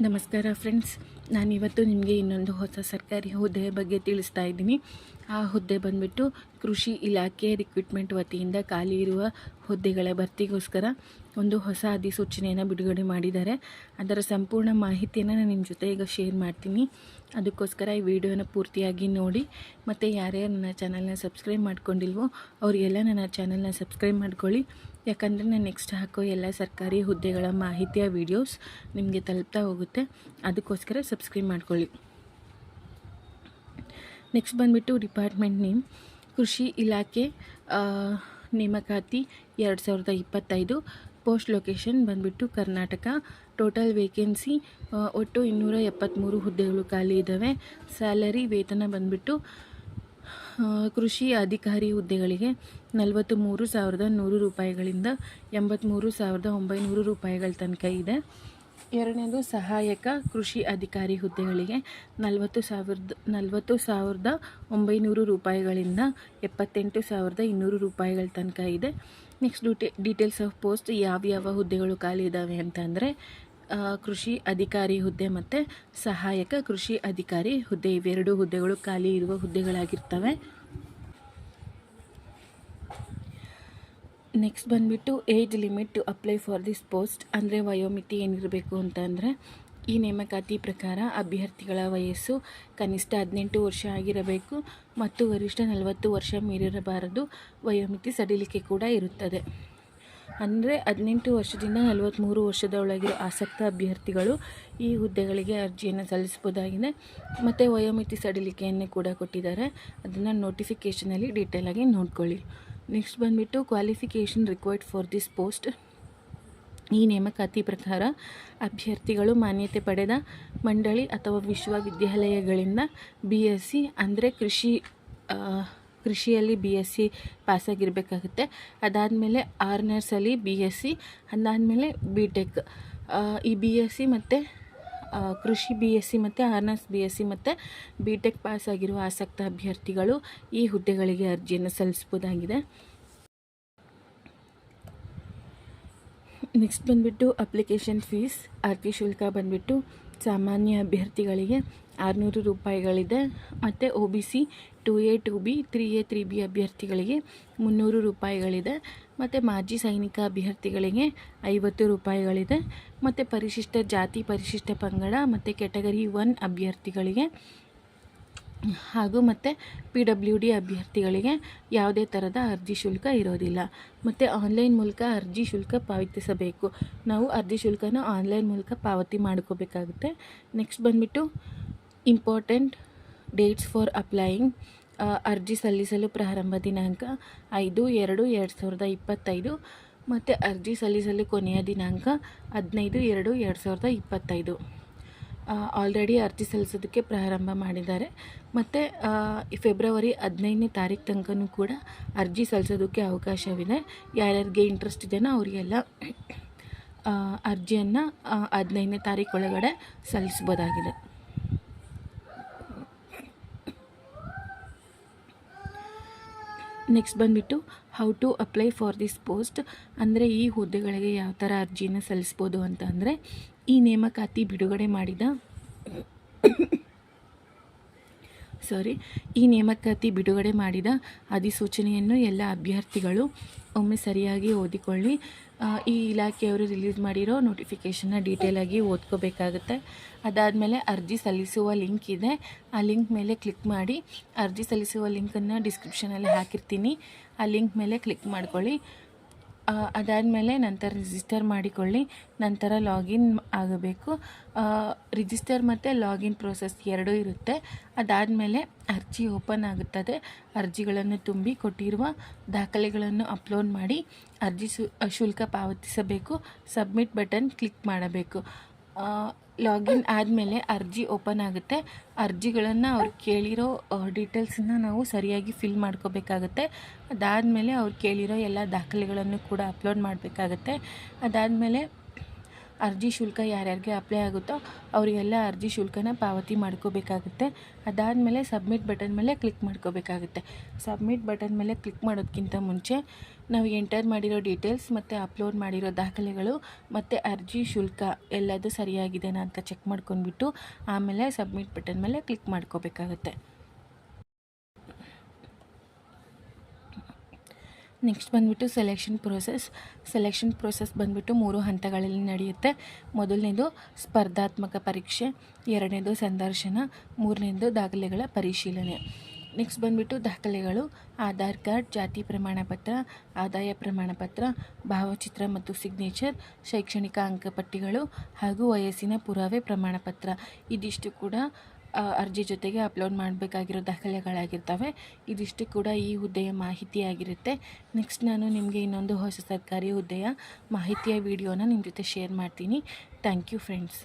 ನಮಸ್ಕಾರ ಫ್ರೆಂಡ್ಸ್, ನಾನಿವತ್ತು ನಿಮಗೆ ಇನ್ನೊಂದು ಹೊಸ ಸರ್ಕಾರಿ ಹುದ್ದೆಯ ಬಗ್ಗೆ ತಿಳಿಸ್ತಾ ಇದ್ದೀನಿ. ಆ ಹುದ್ದೆ ಬಂದುಬಿಟ್ಟು ಕೃಷಿ ಇಲಾಖೆ ರಿಕ್ರೂಟ್ಮೆಂಟ್ ವತಿಯಿಂದ ಖಾಲಿ ಇರುವ ಹುದ್ದೆಗಳ ಭರ್ತಿಗೋಸ್ಕರ ಒಂದು ಹೊಸ ಅಧಿಸೂಚನೆಯನ್ನು ಬಿಡುಗಡೆ ಮಾಡಿದ್ದಾರೆ. ಅದರ ಸಂಪೂರ್ಣ ಮಾಹಿತಿಯನ್ನು ನಾನು ನಿಮ್ಮ ಜೊತೆ ಈಗ ಶೇರ್ ಮಾಡ್ತೀನಿ. ಅದಕ್ಕೋಸ್ಕರ ಈ ವಿಡಿಯೋನ ಪೂರ್ತಿಯಾಗಿ ನೋಡಿ. ಮತ್ತು ಯಾರ್ಯಾರು ನನ್ನ ಚಾನಲ್ನ ಸಬ್ಸ್ಕ್ರೈಬ್ ಮಾಡ್ಕೊಂಡಿಲ್ವೋ ಅವರಿಗೆಲ್ಲ ನನ್ನ ಚಾನಲ್ನ ಸಬ್ಸ್ಕ್ರೈಬ್ ಮಾಡ್ಕೊಳ್ಳಿ. ಯಾಕಂದರೆ ನಾನು ನೆಕ್ಸ್ಟ್ ಹಾಕೋ ಎಲ್ಲ ಸರ್ಕಾರಿ ಹುದ್ದೆಗಳ ಮಾಹಿತಿಯ ವೀಡಿಯೋಸ್ ನಿಮಗೆ ತಲುಪ್ತಾ ಹೋಗುತ್ತೆ. ಅದಕ್ಕೋಸ್ಕರ ಸಬ್ಸ್ಕ್ರೈಬ್ ಮಾಡ್ಕೊಳ್ಳಿ. ನೆಕ್ಸ್ಟ್ ಬಂದುಬಿಟ್ಟು ಡಿಪಾರ್ಟ್ಮೆಂಟ್ ನೇಮ್ ಕೃಷಿ ಇಲಾಖೆ ನೇಮಕಾತಿ 2025. ಪೋಸ್ಟ್ ಲೊಕೇಶನ್ ಬಂದುಬಿಟ್ಟು ಕರ್ನಾಟಕ. ಟೋಟಲ್ ವೇಕೆನ್ಸಿ ಒಟ್ಟು 273 ಹುದ್ದೆಗಳು ಖಾಲಿ ಇದ್ದಾವೆ. ಸ್ಯಾಲರಿ ವೇತನ ಬಂದುಬಿಟ್ಟು ಕೃಷಿ ಅಧಿಕಾರಿ ಹುದ್ದೆಗಳಿಗೆ 43,100 ರೂಪಾಯಿಗಳಿಂದ 83,900 ರೂಪಾಯಿಗಳ ತನಕ ಇದೆ. ಎರಡನೇದು ಸಹಾಯಕ ಕೃಷಿ ಅಧಿಕಾರಿ ಹುದ್ದೆಗಳಿಗೆ 40,900 ರೂಪಾಯಿಗಳಿಂದ 78,200 ರೂಪಾಯಿಗಳ ತನಕ ಇದೆ. ನೆಕ್ಸ್ಟ್ ಡೀಟೇಲ್ಸ್ ಆಫ್ ಪೋಸ್ಟ್ ಯಾವ್ಯಾವ ಹುದ್ದೆಗಳು ಖಾಲಿ ಇದ್ದಾವೆ ಅಂತಂದರೆ ಕೃಷಿ ಅಧಿಕಾರಿ ಹುದ್ದೆ ಮತ್ತು ಸಹಾಯಕ ಕೃಷಿ ಅಧಿಕಾರಿ ಹುದ್ದೆ, ಇವೆರಡು ಹುದ್ದೆಗಳು ಖಾಲಿ ಇರುವ ಹುದ್ದೆಗಳಾಗಿರ್ತವೆ. ನೆಕ್ಸ್ಟ್ ಬಂದುಬಿಟ್ಟು age limit to apply for this post, ಅಂದರೆ ವಯೋಮಿತಿ ಏನಿರಬೇಕು ಅಂತಂದರೆ ಈ ನೇಮಕಾತಿ ಪ್ರಕಾರ ಅಭ್ಯರ್ಥಿಗಳ ವಯಸ್ಸು ಕನಿಷ್ಠ 18 ವರ್ಷ ಆಗಿರಬೇಕು ಮತ್ತು ಗರಿಷ್ಠ 40 ವರ್ಷ ಮೀರಿರಬಾರದು. ವಯೋಮಿತಿ ಸಡಿಲಿಕೆ ಕೂಡ ಇರುತ್ತದೆ. ಅಂದರೆ 18 ವರ್ಷದಿಂದ 43 ವರ್ಷದ ಒಳಗಿರೋ ಆಸಕ್ತ ಅಭ್ಯರ್ಥಿಗಳು ಈ ಹುದ್ದೆಗಳಿಗೆ ಅರ್ಜಿಯನ್ನು ಸಲ್ಲಿಸಬಹುದಾಗಿದೆ. ಮತ್ತು ವಯೋಮಿತಿ ಸಡಿಲಿಕೆಯನ್ನು ಕೂಡ ಕೊಟ್ಟಿದ್ದಾರೆ. ಅದನ್ನು ನೋಟಿಫಿಕೇಷನಲ್ಲಿ ಡೀಟೇಲಾಗಿ ನೋಡ್ಕೊಳ್ಳಿ. ನೆಕ್ಸ್ಟ್ ಬಂದುಬಿಟ್ಟು qualification required for this post. ಈ ನೇಮಕಾತಿ ಪ್ರಕಾರ ಅಭ್ಯರ್ಥಿಗಳು ಮಾನ್ಯತೆ ಪಡೆದ ಮಂಡಳಿ ಅಥವಾ ವಿಶ್ವವಿದ್ಯಾಲಯಗಳಿಂದ BSc ಅಂದರೆ ಕೃಷಿಯಲ್ಲಿ BSc ಪಾಸಾಗಿರಬೇಕಾಗುತ್ತೆ. ಅದಾದಮೇಲೆ ಆನರ್ಸಲ್ಲಿ BSc, ಅದಾದಮೇಲೆ BTech. ಈ BSc ಮತ್ತು ಕೃಷಿ BSc ಮತ್ತು ಆನರ್ಸ್ BSc ಮತ್ತು BTech ಪಾಸಾಗಿರುವ ಆಸಕ್ತ ಅಭ್ಯರ್ಥಿಗಳು ಈ ಹುದ್ದೆಗಳಿಗೆ ಅರ್ಜಿಯನ್ನು ಸಲ್ಲಿಸಬಹುದಾಗಿದೆ. ನೆಕ್ಸ್ಟ್ ಬಂದುಬಿಟ್ಟು ಅಪ್ಲಿಕೇಶನ್ ಫೀಸ್, ಅರ್ಜಿ ಶುಲ್ಕ ಬಂದುಬಿಟ್ಟು ಸಾಮಾನ್ಯ ಅಭ್ಯರ್ಥಿಗಳಿಗೆ 600 ರೂಪಾಯಿಗಳಿದೆ. ಮತ್ತು OBC 2A 2B 3A 3B ಅಭ್ಯರ್ಥಿಗಳಿಗೆ 300 ರೂಪಾಯಿಗಳಿದೆ. ಮತ್ತು ಮಾಜಿ ಸೈನಿಕ ಅಭ್ಯರ್ಥಿಗಳಿಗೆ 50 ರೂಪಾಯಿಗಳಿದೆ. ಮತ್ತು ಪರಿಶಿಷ್ಟ ಜಾತಿ, ಪರಿಶಿಷ್ಟ ಪಂಗಡ ಮತ್ತು ಕ್ಯಾಟಗರಿ 1 ಅಭ್ಯರ್ಥಿಗಳಿಗೆ ಹಾಗೂ ಮತ್ತು PWD ಅಭ್ಯರ್ಥಿಗಳಿಗೆ ಯಾವುದೇ ಥರದ ಅರ್ಜಿ ಶುಲ್ಕ ಇರೋದಿಲ್ಲ. ಮತ್ತು ಆನ್ಲೈನ್ ಮೂಲಕ ಅರ್ಜಿ ಶುಲ್ಕ ಪಾವತಿಸಬೇಕು. ನಾವು ಅರ್ಜಿ ಶುಲ್ಕನ ಆನ್ಲೈನ್ ಮೂಲಕ ಪಾವತಿ ಮಾಡ್ಕೋಬೇಕಾಗುತ್ತೆ. ನೆಕ್ಸ್ಟ್ ಬಂದುಬಿಟ್ಟು ಇಂಪಾರ್ಟೆಂಟ್ ಡೇಟ್ಸ್ ಫಾರ್ ಅಪ್ಲೈಯಿಂಗ್. ಅರ್ಜಿ ಸಲ್ಲಿಸಲು ಪ್ರಾರಂಭ ದಿನಾಂಕ 5/2/2025 ಮತ್ತು ಅರ್ಜಿ ಸಲ್ಲಿಸಲು ಕೊನೆಯ ದಿನಾಂಕ 15/2/2025. ಆಲ್ರೆಡಿ ಅರ್ಜಿ ಸಲ್ಲಿಸೋದಕ್ಕೆ ಪ್ರಾರಂಭ ಮಾಡಿದ್ದಾರೆ. ಮತ್ತು ಫೆಬ್ರವರಿ 15ನೇ ತಾರೀಕು ತನಕನೂ ಕೂಡ ಅರ್ಜಿ ಸಲ್ಲಿಸೋದಕ್ಕೆ ಅವಕಾಶವಿದೆ. ಯಾರ್ಯಾರಿಗೆ ಇಂಟ್ರೆಸ್ಟ್ ಇದೆಯೋ ಅವರಿಗೆಲ್ಲ ಅರ್ಜಿಯನ್ನು 15ನೇ ತಾರೀಕು ಒಳಗಡೆ ಸಲ್ಲಿಸ್ಬೋದಾಗಿದೆ. ನೆಕ್ಸ್ಟ್ ಬಂದುಬಿಟ್ಟು how to apply for this post, ಅಂದರೆ ಈ ಹುದ್ದೆಗಳಿಗೆ ಯಾವ ಥರ ಅರ್ಜಿಯನ್ನು ಸಲ್ಲಿಸ್ಬೋದು ಅಂತ ಅಂದರೆ ಈ ನೇಮಕಾತಿ ಬಿಡುಗಡೆ ಮಾಡಿದ ಅಧಿಸೂಚನೆಯನ್ನು ಎಲ್ಲ ಅಭ್ಯರ್ಥಿಗಳು ಒಮ್ಮೆ ಸರಿಯಾಗಿ ಓದಿಕೊಳ್ಳಿ. ಈ ಇಲಾಖೆಯವರು ರಿಲೀಸ್ ಮಾಡಿರೋ ನೋಟಿಫಿಕೇಷನ್ನ ಡೀಟೇಲಾಗಿ ಓದ್ಕೋಬೇಕಾಗುತ್ತೆ. ಅದಾದಮೇಲೆ ಅರ್ಜಿ ಸಲ್ಲಿಸುವ ಲಿಂಕ್ ಇದೆ, ಆ ಲಿಂಕ್ ಮೇಲೆ ಕ್ಲಿಕ್ ಮಾಡಿ. ಅರ್ಜಿ ಸಲ್ಲಿಸುವ ಲಿಂಕನ್ನು ಡಿಸ್ಕ್ರಿಪ್ಷನಲ್ಲಿ ಹಾಕಿರ್ತೀನಿ, ಆ ಲಿಂಕ್ ಮೇಲೆ ಕ್ಲಿಕ್ ಮಾಡ್ಕೊಳ್ಳಿ. ಅದಾದಮೇಲೆ ನಂತರ ರಿಜಿಸ್ಟರ್ ಮಾಡಿಕೊಳ್ಳಿ. ನಂತರ ಲಾಗಿನ್ ಆಗಬೇಕು. ರಿಜಿಸ್ಟರ್ ಮತ್ತು ಲಾಗಿನ್ ಪ್ರೋಸೆಸ್ ಎರಡೂ ಇರುತ್ತೆ. ಅದಾದಮೇಲೆ ಅರ್ಜಿ ಓಪನ್ ಆಗುತ್ತದೆ. ಅರ್ಜಿಗಳನ್ನು ತುಂಬಿ ಕೊಟ್ಟಿರುವ ದಾಖಲೆಗಳನ್ನು ಅಪ್ಲೋಡ್ ಮಾಡಿ ಅರ್ಜಿ ಶುಲ್ಕ ಪಾವತಿಸಬೇಕು. ಸಬ್ಮಿಟ್ ಬಟನ್ ಕ್ಲಿಕ್ ಮಾಡಬೇಕು. ಲಾಗಿನ್ ಆದಮೇಲೆ ಅರ್ಜಿ ಓಪನ್ ಆಗುತ್ತೆ. ಅರ್ಜಿಗಳನ್ನು ಅವ್ರು ಕೇಳಿರೋ ಡೀಟೇಲ್ಸನ್ನು ನಾವು ಸರಿಯಾಗಿ ಫಿಲ್ ಮಾಡ್ಕೋಬೇಕಾಗತ್ತೆ. ಅದಾದಮೇಲೆ ಅವ್ರು ಕೇಳಿರೋ ಎಲ್ಲ ದಾಖಲೆಗಳನ್ನು ಕೂಡ ಅಪ್ಲೋಡ್ ಮಾಡಬೇಕಾಗತ್ತೆ. ಅದಾದಮೇಲೆ ಅರ್ಜಿ ಶುಲ್ಕ ಯಾರ್ಯಾರಿಗೆ ಅಪ್ಲೈ ಆಗುತ್ತೋ ಅವರಿಗೆಲ್ಲ ಅರ್ಜಿ ಶುಲ್ಕನ ಪಾವತಿ ಮಾಡ್ಕೋಬೇಕಾಗುತ್ತೆ. ಅದಾದಮೇಲೆ ಸಬ್ಮಿಟ್ ಬಟನ್ ಮೇಲೆ ಕ್ಲಿಕ್ ಮಾಡ್ಕೋಬೇಕಾಗುತ್ತೆ. ಸಬ್ಮಿಟ್ ಬಟನ್ ಮೇಲೆ ಕ್ಲಿಕ್ ಮಾಡೋದಕ್ಕಿಂತ ಮುಂಚೆ ನಾವು ಎಂಟರ್ ಮಾಡಿರೋ ಡೀಟೇಲ್ಸ್ ಮತ್ತು ಅಪ್ಲೋಡ್ ಮಾಡಿರೋ ದಾಖಲೆಗಳು ಮತ್ತು ಅರ್ಜಿ ಶುಲ್ಕ ಎಲ್ಲದು ಸರಿಯಾಗಿದೆನಾ ಅಂತ ಚೆಕ್ ಮಾಡ್ಕೊಂಡ್ಬಿಟ್ಟು ಆಮೇಲೆ ಸಬ್ಮಿಟ್ ಬಟನ್ ಮೇಲೆ ಕ್ಲಿಕ್ ಮಾಡ್ಕೋಬೇಕಾಗುತ್ತೆ. ನೆಕ್ಸ್ಟ್ ಬಂದುಬಿಟ್ಟು ಸೆಲೆಕ್ಷನ್ ಪ್ರೋಸೆಸ್ ಬಂದುಬಿಟ್ಟು 3 ಹಂತಗಳಲ್ಲಿ ನಡೆಯುತ್ತೆ. ಮೊದಲನೇದು ಸ್ಪರ್ಧಾತ್ಮಕ ಪರೀಕ್ಷೆ, ಎರಡನೇದು ಸಂದರ್ಶನ, ಮೂರನೇದು ದಾಖಲೆಗಳ ಪರಿಶೀಲನೆ. ನೆಕ್ಸ್ಟ್ ಬಂದುಬಿಟ್ಟು ದಾಖಲೆಗಳು: ಆಧಾರ್ ಕಾರ್ಡ್, ಜಾತಿ ಪ್ರಮಾಣ ಪತ್ರ, ಆದಾಯ ಪ್ರಮಾಣ ಪತ್ರ, ಭಾವಚಿತ್ರ ಮತ್ತು ಸಿಗ್ನೇಚರ್, ಶೈಕ್ಷಣಿಕ ಅಂಕಪಟ್ಟಿಗಳು ಹಾಗೂ ವಯಸ್ಸಿನ ಪುರಾವೆ ಪ್ರಮಾಣ ಪತ್ರ. ಇದಿಷ್ಟು ಕೂಡ ಅರ್ಜಿ ಜೊತೆಗೆ ಅಪ್ಲೋಡ್ ಮಾಡಬೇಕಾಗಿರೋ ದಾಖಲೆಗಳಾಗಿರ್ತವೆ. ಇದಿಷ್ಟು ಕೂಡ ಈ ಹುದ್ದೆಯ ಮಾಹಿತಿಯಾಗಿರುತ್ತೆ. ನೆಕ್ಸ್ಟ್ ನಾನು ನಿಮಗೆ ಇನ್ನೊಂದು ಹೊಸ ಸರ್ಕಾರಿ ಹುದ್ದೆಯ ಮಾಹಿತಿಯ ವಿಡಿಯೋನ ನಿಮ್ಮ ಜೊತೆ ಶೇರ್ ಮಾಡ್ತೀನಿ. Thank you friends.